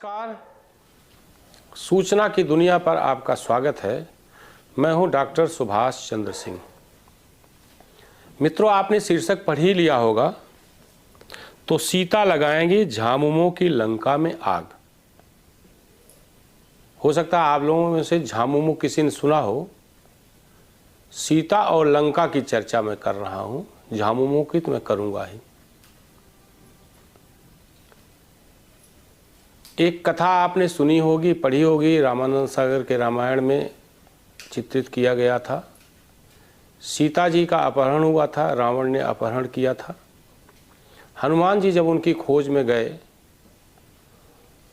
नमस्कार। सूचना की दुनिया पर आपका स्वागत है। मैं हूं डॉक्टर सुभाष चंद्र सिंह। मित्रों, आपने शीर्षक पढ़ ही लिया होगा, तो सीता लगाएंगी झामुमो की लंका में आग। हो सकता है आप लोगों में से झामुमो किसी ने सुना हो। सीता और लंका की चर्चा मैं कर रहा हूं, झामुमो की तो मैं करूंगा ही। एक कथा आपने सुनी होगी, पढ़ी होगी, रामानंद सागर के रामायण में चित्रित किया गया था। सीता जी का अपहरण हुआ था, रावण ने अपहरण किया था। हनुमान जी जब उनकी खोज में गए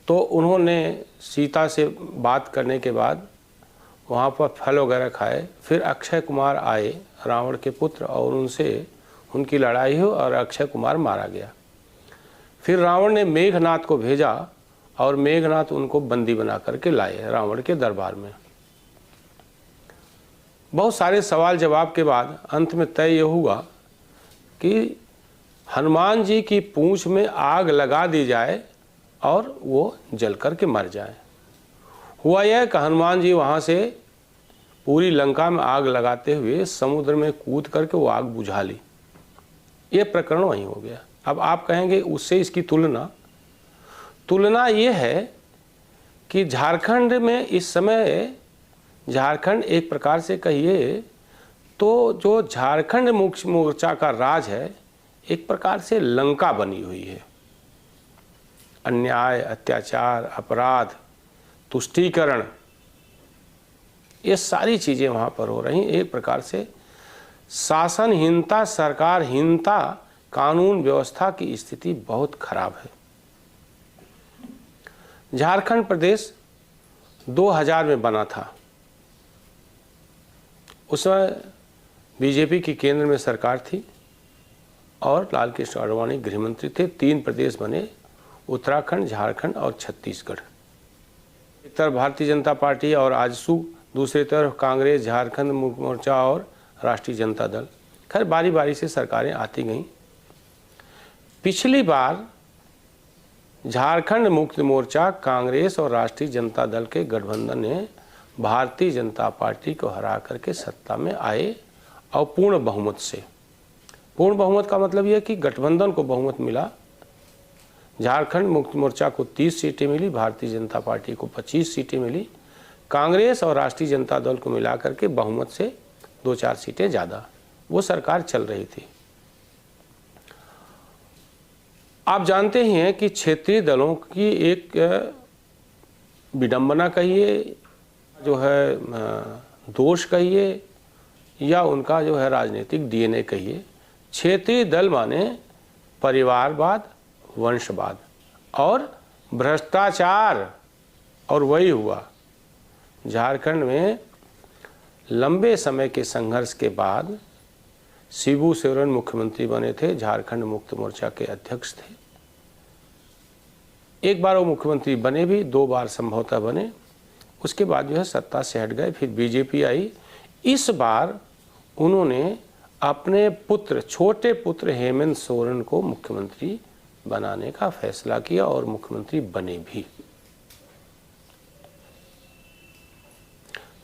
तो उन्होंने सीता से बात करने के बाद वहाँ पर फल वगैरह खाए। फिर अक्षय कुमार आए, रावण के पुत्र, और उनसे उनकी लड़ाई हुई और अक्षय कुमार मारा गया। फिर रावण ने मेघनाथ को भेजा और मेघनाथ उनको बंदी बना करके लाए रावण के दरबार में। बहुत सारे सवाल जवाब के बाद अंत में तय यह हुआ कि हनुमान जी की पूंछ में आग लगा दी जाए और वो जल करके मर जाए। हुआ यह कि हनुमान जी वहाँ से पूरी लंका में आग लगाते हुए समुद्र में कूद करके वो आग बुझा ली। ये प्रकरण वहीं हो गया। अब आप कहेंगे उससे इसकी तुलना ये है कि झारखंड में इस समय, झारखंड एक प्रकार से कहिए तो जो झारखंड मुक्ति मोर्चा का राज है, एक प्रकार से लंका बनी हुई है। अन्याय, अत्याचार, अपराध, तुष्टीकरण, ये सारी चीज़ें वहाँ पर हो रही। एक प्रकार से शासनहीनता, सरकारहीनता, कानून व्यवस्था की स्थिति बहुत खराब है। झारखंड प्रदेश 2000 में बना था। उस समय बीजेपी की केंद्र में सरकार थी और लाल कृष्ण आडवाणी गृह मंत्री थे। 3 प्रदेश बने, उत्तराखंड, झारखंड और छत्तीसगढ़। एक तरफ भारतीय जनता पार्टी और आजसू, दूसरी तरफ कांग्रेस, झारखंड मुक्ति मोर्चा और राष्ट्रीय जनता दल। खैर बारी बारी से सरकारें आती गईं। पिछली बार झारखंड मुक्ति मोर्चा, कांग्रेस और राष्ट्रीय जनता दल के गठबंधन ने भारतीय जनता पार्टी को हरा करके सत्ता में आए और पूर्ण बहुमत से। पूर्ण बहुमत का मतलब यह कि गठबंधन को बहुमत मिला। झारखंड मुक्ति मोर्चा को 30 सीटें मिली, भारतीय जनता पार्टी को 25 सीटें मिली, कांग्रेस और राष्ट्रीय जनता दल को मिला करके बहुमत से 2-4 सीटें ज़्यादा वो सरकार चल रही थी। आप जानते ही हैं कि क्षेत्रीय दलों की एक विडंबना कहिए, जो है दोष कहिए, या उनका जो है राजनीतिक डीएनए कहिए। क्षेत्रीय दल माने परिवारवाद, वंशवाद और भ्रष्टाचार। और वही हुआ। झारखंड में लंबे समय के संघर्ष के बाद शिबू सोरेन मुख्यमंत्री बने थे, झारखंड मुक्ति मोर्चा के अध्यक्ष थे। एक बार वो मुख्यमंत्री बने भी, 2 बार संभवतः बने। उसके बाद जो है सत्ता से हट गए। फिर बीजेपी आई। इस बार उन्होंने अपने पुत्र, छोटे पुत्र हेमंत सोरेन को मुख्यमंत्री बनाने का फैसला किया और मुख्यमंत्री बने भी।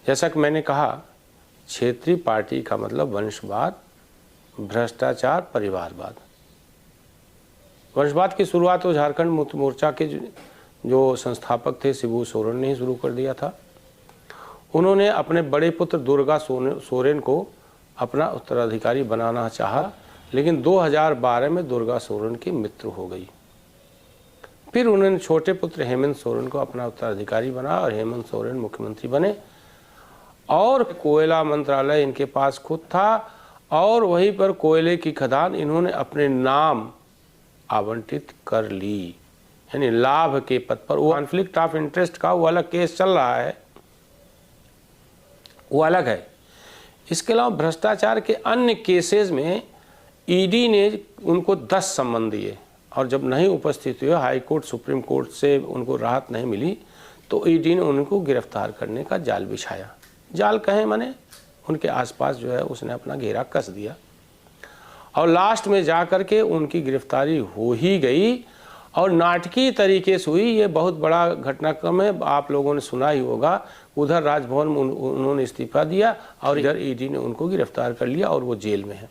जैसा कि मैंने कहा, क्षेत्रीय पार्टी का मतलब वंशवाद, भ्रष्टाचार, परिवारवाद। वंशवाद की शुरुआत तो झारखंड मुक्ति मोर्चा के जो संस्थापक थे शिबू सोरेन ने ही शुरू कर दिया था। उन्होंने अपने बड़े पुत्र दुर्गा सोरेन को अपना उत्तराधिकारी बनाना चाहा, लेकिन 2012 में दुर्गा सोरेन की मृत्यु हो गई। फिर उन्होंने छोटे पुत्र हेमंत सोरेन को अपना उत्तराधिकारी बनाया और हेमंत सोरेन मुख्यमंत्री बने। और कोयला मंत्रालय इनके पास खुद था और वहीं पर कोयले की खदान इन्होंने अपने नाम आवंटित कर ली, यानी लाभ के पद पर। वो कॉन्फ्लिक्ट ऑफ इंटरेस्ट का वो अलग केस चल रहा है, वो अलग है। इसके अलावा भ्रष्टाचार के अन्य केसेस में ईडी ने उनको 10 सम्मन दिए और जब नहीं उपस्थित हुए, हाई कोर्ट, सुप्रीम कोर्ट से उनको राहत नहीं मिली, तो ईडी ने उनको गिरफ्तार करने का जाल बिछाया। जाल कहें माने उनके आसपास जो है उसने अपना घेरा कस दिया और लास्ट में जा कर के उनकी गिरफ्तारी हो ही गई और नाटकीय तरीके से हुई। ये बहुत बड़ा घटनाक्रम है, आप लोगों ने सुना ही होगा। उधर राजभवन में उन्होंने इस्तीफा दिया और इधर ईडी ने उनको गिरफ्तार कर लिया और वो जेल में है।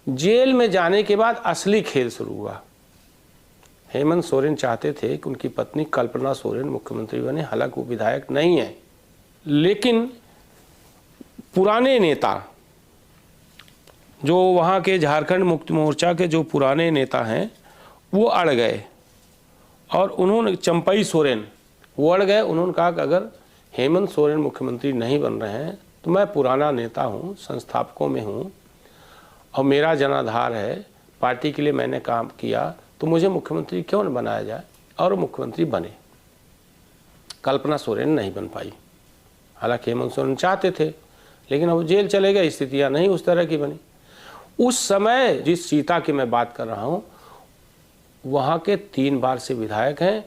जेल में जाने के बाद असली खेल शुरू हुआ। हेमंत सोरेन चाहते थे कि उनकी पत्नी कल्पना सोरेन मुख्यमंत्री बने, हालांकि वो विधायक नहीं है, लेकिन पुराने नेता जो वहाँ के झारखंड मुक्ति मोर्चा के जो पुराने नेता हैं वो अड़ गए और उन्होंने, चंपई सोरेन, वो अड़ गए। उन्होंने कहा कि अगर हेमंत सोरेन मुख्यमंत्री नहीं बन रहे हैं तो मैं पुराना नेता हूँ, संस्थापकों में हूँ और मेरा जनाधार है, पार्टी के लिए मैंने काम किया, तो मुझे मुख्यमंत्री क्यों न बनाया जाए। और मुख्यमंत्री बने। कल्पना सोरेन नहीं बन पाई, हालांकि हेमंत सोरेन चाहते थे, लेकिन अब जेल चले गए, स्थितियाँ नहीं उस तरह की बनी। उस समय जिस सीता की मैं बात कर रहा हूँ वहाँ के 3 बार से विधायक हैं।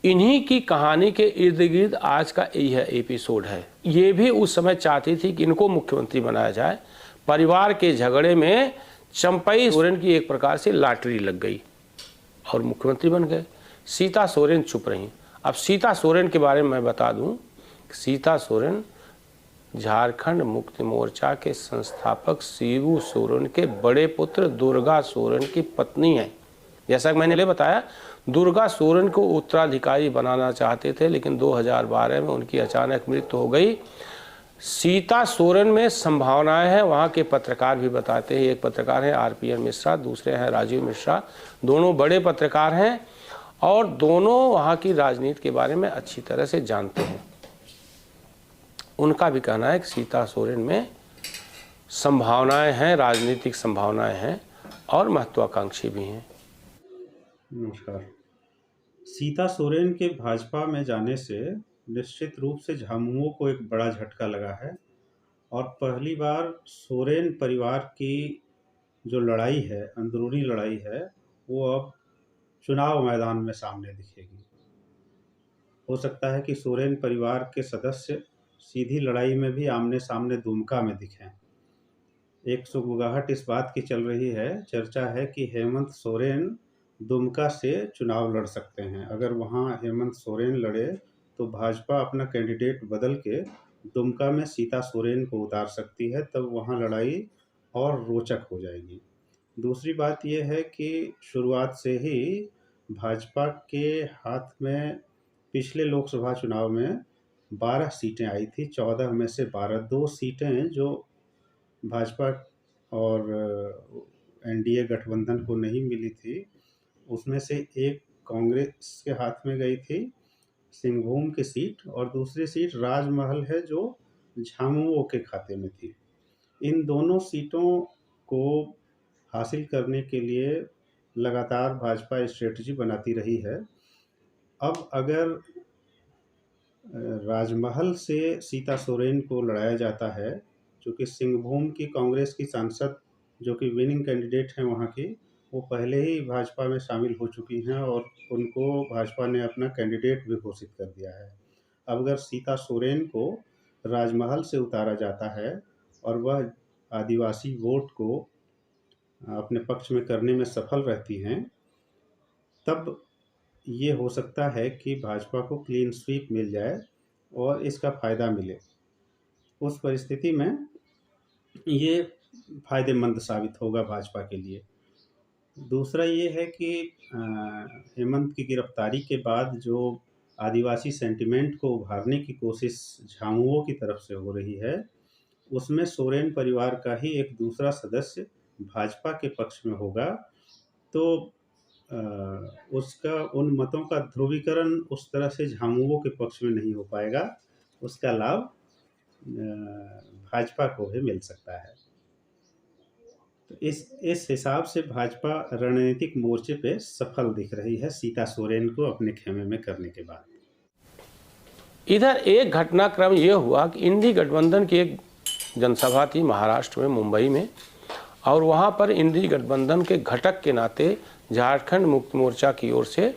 इन्हीं की कहानी के इर्द गिर्द आज का यह एपिसोड है। ये भी उस समय चाहती थी कि इनको मुख्यमंत्री बनाया जाए। परिवार के झगड़े में चंपई सोरेन की एक प्रकार से लॉटरी लग गई और मुख्यमंत्री बन गए। सीता सोरेन चुप रहीं। अब सीता सोरेन के बारे में मैं बता दूं, सीता सोरेन झारखंड मुक्ति मोर्चा के संस्थापक शिबू सोरेन के बड़े पुत्र दुर्गा सोरेन की पत्नी है। जैसा कि मैंने बताया, दुर्गा सोरेन को उत्तराधिकारी बनाना चाहते थे, लेकिन 2012 में उनकी अचानक मृत्यु हो गई। सीता सोरेन में संभावनाएं हैं, वहाँ के पत्रकार भी बताते हैं। एक पत्रकार हैं आरपीएन मिश्रा, दूसरे हैं राजीव मिश्रा, दोनों बड़े पत्रकार हैं और दोनों वहाँ की राजनीति के बारे में अच्छी तरह से जानते हैं। उनका भी कहना है कि सीता सोरेन में संभावनाएं हैं, राजनीतिक संभावनाएं हैं और महत्वाकांक्षी भी हैं। नमस्कार। सीता सोरेन के भाजपा में जाने से निश्चित रूप से झामुमो को एक बड़ा झटका लगा है और पहली बार सोरेन परिवार की जो लड़ाई है, अंदरूनी लड़ाई है, वो अब चुनाव मैदान में सामने दिखेगी। हो सकता है कि सोरेन परिवार के सदस्य सीधी लड़ाई में भी आमने सामने दुमका में दिखें। एक सुगबुगाहट इस बात की चल रही है, चर्चा है कि हेमंत सोरेन दुमका से चुनाव लड़ सकते हैं। अगर वहां हेमंत सोरेन लड़े तो भाजपा अपना कैंडिडेट बदल के दुमका में सीता सोरेन को उतार सकती है, तब वहां लड़ाई और रोचक हो जाएगी। दूसरी बात यह है कि शुरुआत से ही भाजपा के हाथ में पिछले लोकसभा चुनाव में 12 सीटें आई थी, 14 में से 12, 2 सीटें जो भाजपा और एनडीए गठबंधन को नहीं मिली थी, उसमें से एक कांग्रेस के हाथ में गई थी, सिंहभूम की सीट, और दूसरी सीट राजमहल है जो झामुमो के खाते में थी। इन दोनों सीटों को हासिल करने के लिए लगातार भाजपा स्ट्रेटजी बनाती रही है। अब अगर राजमहल से सीता सोरेन को लड़ाया जाता है, क्योंकि सिंहभूम की कांग्रेस की सांसद जो कि विनिंग कैंडिडेट हैं वहाँ की, वो पहले ही भाजपा में शामिल हो चुकी हैं और उनको भाजपा ने अपना कैंडिडेट भी घोषित कर दिया है। अब अगर सीता सोरेन को राजमहल से उतारा जाता है और वह आदिवासी वोट को अपने पक्ष में करने में सफल रहती हैं, तब ये हो सकता है कि भाजपा को क्लीन स्वीप मिल जाए और इसका फ़ायदा मिले। उस परिस्थिति में ये फ़ायदेमंद साबित होगा भाजपा के लिए। दूसरा ये है कि हेमंत की गिरफ्तारी के बाद जो आदिवासी सेंटिमेंट को उभारने की कोशिश झामुमो की तरफ से हो रही है, उसमें सोरेन परिवार का ही एक दूसरा सदस्य भाजपा के पक्ष में होगा, तो उसका उन मतों का ध्रुवीकरण उस तरह से झामुमो के पक्ष में नहीं हो पाएगा। उसका लाभ भाजपा को भी मिल सकता है। तो इस हिसाब से भाजपा रणनीतिक मोर्चे पे सफल दिख रही है सीता सोरेन को अपने खेमे में करने के बाद। इधर एक घटनाक्रम ये हुआ कि इंडी गठबंधन की एक जनसभा थी महाराष्ट्र में, मुंबई में, और वहाँ पर इंडी गठबंधन के घटक के नाते झारखंड मुक्ति मोर्चा की ओर से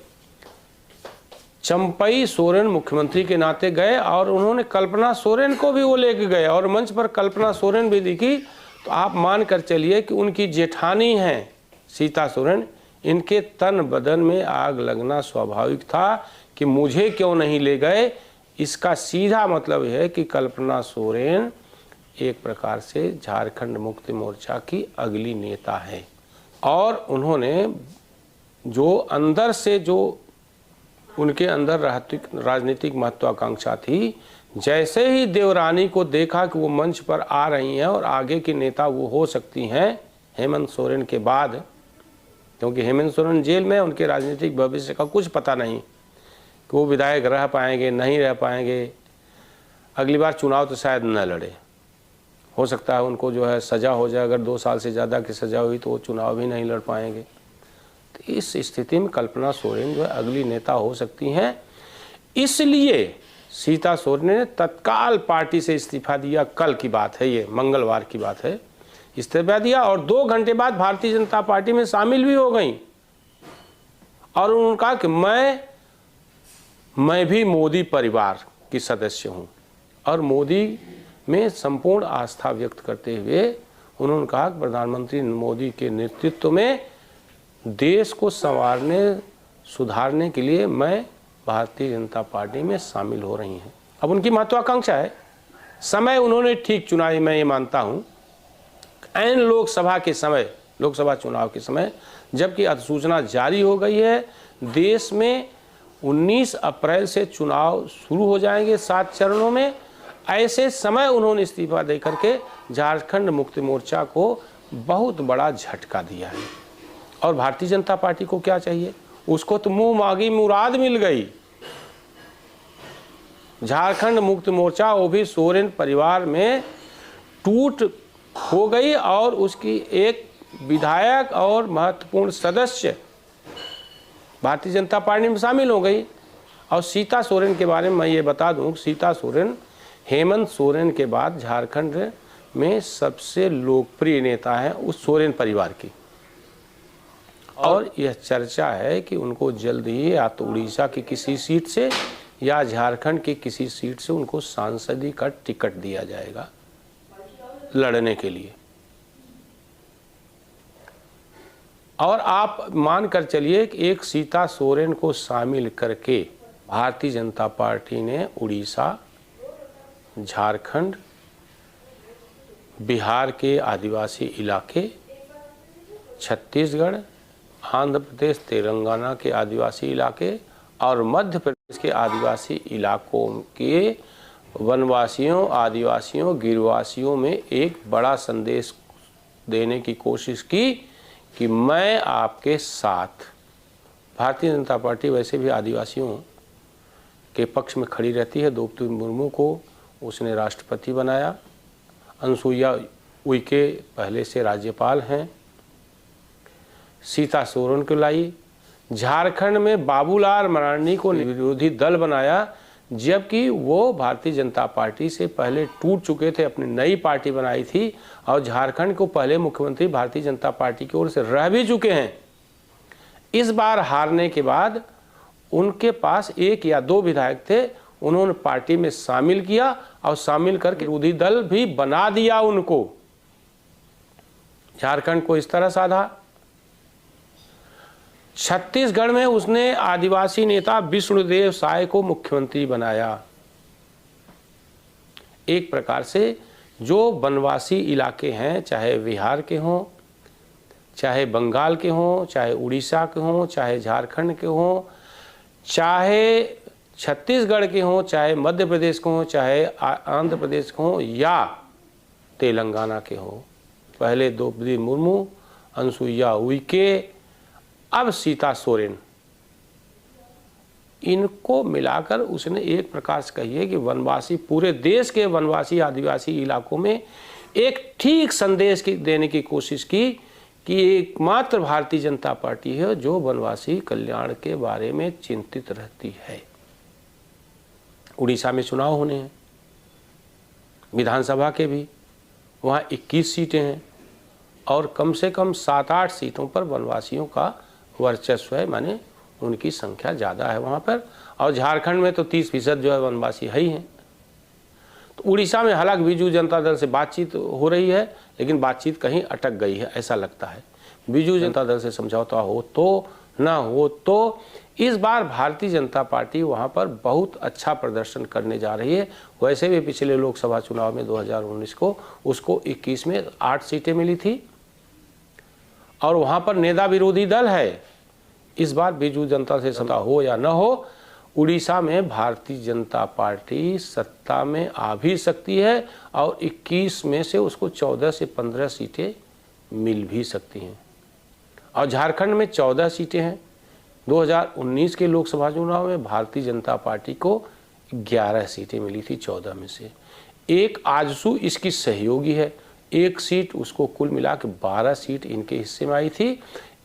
चंपई सोरेन मुख्यमंत्री के नाते गए और उन्होंने कल्पना सोरेन को भी वो लेके गए और मंच पर कल्पना सोरेन भी दिखी। तो आप मान कर चलिए कि उनकी जेठानी हैं सीता सोरेन, इनके तन बदन में आग लगना स्वाभाविक था कि मुझे क्यों नहीं ले गए। इसका सीधा मतलब है कि कल्पना सोरेन एक प्रकार से झारखंड मुक्ति मोर्चा की अगली नेता है और उन्होंने जो अंदर से जो उनके अंदर राजनीतिक महत्वाकांक्षा थी, जैसे ही देवरानी को देखा कि वो मंच पर आ रही हैं और आगे की नेता वो हो सकती हैं हेमंत सोरेन के बाद, क्योंकि हेमंत सोरेन जेल में, उनके राजनीतिक भविष्य का कुछ पता नहीं कि वो विधायक रह पाएंगे नहीं रह पाएंगे। अगली बार चुनाव तो शायद न लड़े, हो सकता है उनको जो है सज़ा हो जाए, अगर 2 साल से ज़्यादा की सज़ा हुई तो वो चुनाव भी नहीं लड़ पाएंगे। तो इस स्थिति में कल्पना सोरेन जो है अगली नेता हो सकती हैं। इसलिए सीता सोरेन ने तत्काल पार्टी से इस्तीफा दिया। कल की बात है, ये मंगलवार की बात है, इस्तीफा दिया और 2 घंटे बाद भारतीय जनता पार्टी में शामिल भी हो गई और उन्होंने कहा कि मैं भी मोदी परिवार की सदस्य हूं और मोदी में संपूर्ण आस्था व्यक्त करते हुए उन्होंने कहा कि प्रधानमंत्री मोदी के नेतृत्व में देश को संवारने सुधारने के लिए मैं भारतीय जनता पार्टी में शामिल हो रही हैं। अब उनकी महत्वाकांक्षा है, समय उन्होंने ठीक चुना है, मैं ये मानता हूँ। ऐन लोकसभा के समय, लोकसभा चुनाव के समय, जबकि अधिसूचना जारी हो गई है, देश में 19 अप्रैल से चुनाव शुरू हो जाएंगे 7 चरणों में, ऐसे समय उन्होंने इस्तीफा दे करके झारखंड मुक्ति मोर्चा को बहुत बड़ा झटका दिया है। और भारतीय जनता पार्टी को क्या चाहिए? उसको तो मुंह मांगी मुराद मिल गई। झारखंड मुक्ति मोर्चा वो भी सोरेन परिवार में टूट हो गई और उसकी एक विधायक और महत्वपूर्ण सदस्य भारतीय जनता पार्टी में शामिल हो गई। और सीता सोरेन के बारे में मैं ये बता दूं, सीता सोरेन हेमंत सोरेन के बाद झारखंड में सबसे लोकप्रिय नेता हैं उस सोरेन परिवार की। और यह चर्चा है कि उनको जल्द ही या तो उड़ीसा की किसी सीट से या झारखंड की किसी सीट से उनको सांसदी का टिकट दिया जाएगा लड़ने के लिए। और आप मान कर चलिए कि एक सीता सोरेन को शामिल करके भारतीय जनता पार्टी ने उड़ीसा, झारखंड, बिहार के आदिवासी इलाके, छत्तीसगढ़, आंध्र प्रदेश, तेलंगाना के आदिवासी इलाके और मध्य प्रदेश के आदिवासी इलाकों के वनवासियों, आदिवासियों, गिरवासियों में एक बड़ा संदेश देने की कोशिश की कि मैं आपके साथ। भारतीय जनता पार्टी वैसे भी आदिवासियों के पक्ष में खड़ी रहती है। द्रौपदी मुर्मू को उसने राष्ट्रपति बनाया, अनुसुईया उइके पहले से राज्यपाल हैं, सीता सोरेन को लाई। झारखंड में बाबूलाल मरांडी को विरोधी दल बनाया, जबकि वो भारतीय जनता पार्टी से पहले टूट चुके थे, अपनी नई पार्टी बनाई थी और झारखंड को पहले मुख्यमंत्री भारतीय जनता पार्टी की ओर से रह भी चुके हैं। इस बार हारने के बाद उनके पास 1 या 2 विधायक थे, उन्होंने पार्टी में शामिल किया और शामिल करके विरोधी दल भी बना दिया उनको। झारखंड को इस तरह साधा। छत्तीसगढ़ में उसने आदिवासी नेता विष्णुदेव साय को मुख्यमंत्री बनाया। एक प्रकार से जो वनवासी इलाके हैं, चाहे बिहार के हों, चाहे बंगाल के हों, चाहे उड़ीसा के हों, चाहे झारखंड के हों, चाहे छत्तीसगढ़ के हों, चाहे मध्य प्रदेश के हों, चाहे आंध्र प्रदेश के हों या तेलंगाना के हों, पहले द्रौपदी मुर्मू, अनुसुईया उइके, अब सीता सोरेन, इनको मिलाकर उसने एक प्रकार से कही है कि वनवासी, पूरे देश के वनवासी आदिवासी इलाकों में एक ठीक संदेश देने की कोशिश की कि एकमात्र भारतीय जनता पार्टी है जो वनवासी कल्याण के बारे में चिंतित रहती है। उड़ीसा में चुनाव होने हैं, विधानसभा के भी, वहाँ 21 सीटें हैं और कम से कम 7-8 सीटों पर वनवासियों का वर्चस्व है, माने उनकी संख्या ज़्यादा है वहाँ पर। और झारखंड में तो 30% जो है वनवासी है ही हैं। तो उड़ीसा में हालांकि बीजू जनता दल से बातचीत हो रही है, लेकिन बातचीत कहीं अटक गई है ऐसा लगता है। बीजू जनता दल से समझौता हो तो ना हो तो इस बार भारतीय जनता पार्टी वहां पर बहुत अच्छा प्रदर्शन करने जा रही है। वैसे भी पिछले लोकसभा चुनाव में 2019 को उसको 21 में 8 सीटें मिली थी और वहां पर नेता विरोधी दल है। इस बार बीजू जनता से समझौता हो या न हो, उड़ीसा में भारतीय जनता पार्टी सत्ता में आ भी सकती है और 21 में से उसको 14 से 15 सीटें मिल भी सकती हैं। और झारखंड में 14 सीटें हैं। 2019 के लोकसभा चुनाव में भारतीय जनता पार्टी को 11 सीटें मिली थी 14 में से। एक आजसू इसकी सहयोगी है, एक सीट उसको कुल मिला के 12 सीट इनके हिस्से में आई थी।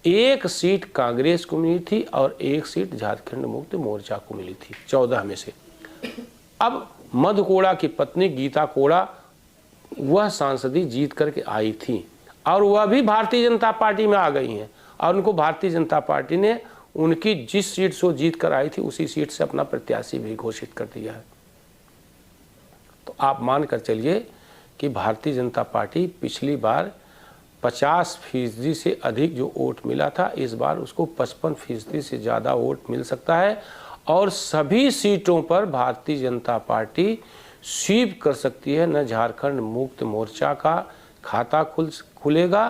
एक सीट कांग्रेस को मिली थी और एक सीट झारखंड मुक्ति मोर्चा को मिली थी 14 में से। अब मधु कोड़ा की पत्नी गीता कोड़ा वह सांसदी जीत करके आई थी और वह भी भारतीय जनता पार्टी में आ गई हैं और उनको भारतीय जनता पार्टी ने उनकी जिस सीट से जीत कर आई थी उसी सीट से अपना प्रत्याशी भी घोषित कर दिया है। तो आप मान कर चलिए कि भारतीय जनता पार्टी पिछली बार 50% से अधिक जो वोट मिला था, इस बार उसको 55% से ज़्यादा वोट मिल सकता है और सभी सीटों पर भारतीय जनता पार्टी स्वीप कर सकती है। न झारखंड मुक्त मोर्चा का खाता खुलेगा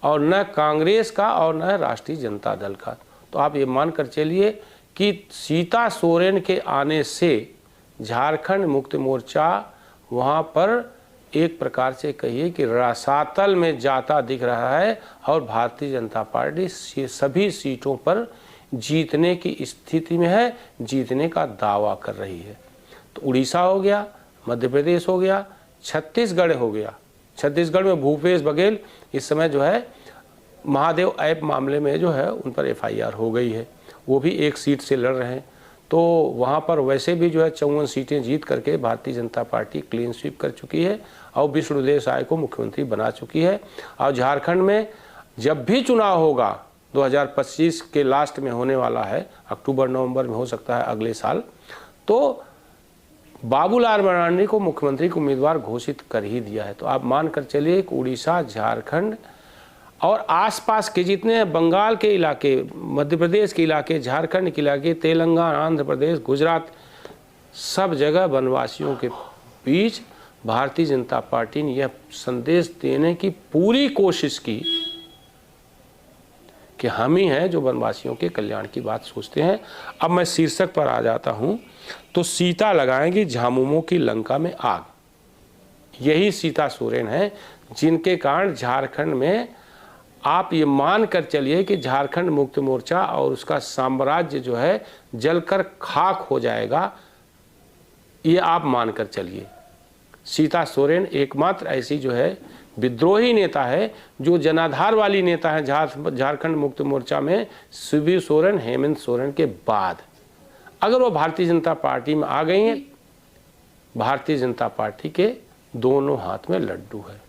और न कांग्रेस का और न राष्ट्रीय जनता दल का। तो आप ये मान कर चलिए कि सीता सोरेन के आने से झारखंड मुक्त मोर्चा वहाँ पर एक प्रकार से कहिए कि रसातल में जाता दिख रहा है और भारतीय जनता पार्टी सभी सीटों पर जीतने की स्थिति में है, जीतने का दावा कर रही है। तो उड़ीसा हो गया, मध्य प्रदेश हो गया, छत्तीसगढ़ हो गया। छत्तीसगढ़ में भूपेश बघेल इस समय जो है महादेव ऐप मामले में जो है उन पर FIR हो गई है, वो भी एक सीट से लड़ रहे हैं। तो वहाँ पर वैसे भी जो है 54 सीटें जीत करके Bharatiya Janata party clean sweep कर चुकी है और विष्णुदेव साय को मुख्यमंत्री बना चुकी है। और झारखंड में जब भी चुनाव होगा 2025 के लास्ट में होने वाला है, अक्टूबर नवंबर में हो सकता है अगले साल, तो बाबूलाल मरांडी को मुख्यमंत्री को उम्मीदवार घोषित कर ही दिया है। तो आप मान कर चलिए कि उड़ीसा, झारखंड और आसपास के जितने बंगाल के इलाके, मध्य प्रदेश के इलाके, झारखंड के इलाके, तेलंगाना, आंध्र प्रदेश, गुजरात, सब जगह वनवासियों के बीच भारतीय जनता पार्टी ने यह संदेश देने की पूरी कोशिश की कि हम ही हैं जो वनवासियों के कल्याण की बात सोचते हैं। अब मैं शीर्षक पर आ जाता हूं, तो सीता लगाएंगी झामुमो की लंका में आग। यही सीता सोरेन है जिनके कारण झारखंड में आप ये मान कर चलिए कि झारखंड मुक्ति मोर्चा और उसका साम्राज्य जो है जलकर खाक हो जाएगा। ये आप मान कर चलिए। सीता सोरेन एकमात्र ऐसी जो है विद्रोही नेता है जो जनाधार वाली नेता है झारखंड मुक्ति मोर्चा में, शिबू सोरेन, हेमंत सोरेन के बाद। अगर वो भारतीय जनता पार्टी में आ गई हैं, भारतीय जनता पार्टी के दोनों हाथ में लड्डू है।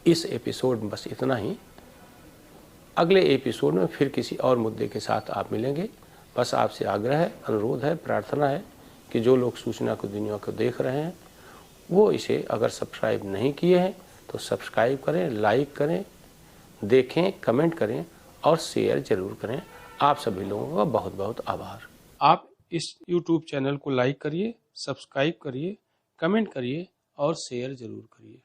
इस एपिसोड में बस इतना ही। अगले एपिसोड में फिर किसी और मुद्दे के साथ आप मिलेंगे। बस आपसे आग्रह है, अनुरोध है, प्रार्थना है कि जो लोग सूचना को दुनिया को देख रहे हैं वो इसे अगर सब्सक्राइब नहीं किए हैं तो सब्सक्राइब करें, लाइक करें, देखें, कमेंट करें और शेयर जरूर करें। आप सभी लोगों का बहुत बहुत आभार। आप इस YouTube चैनल को लाइक करिए, सब्सक्राइब करिए, कमेंट करिए और शेयर जरूर करिए।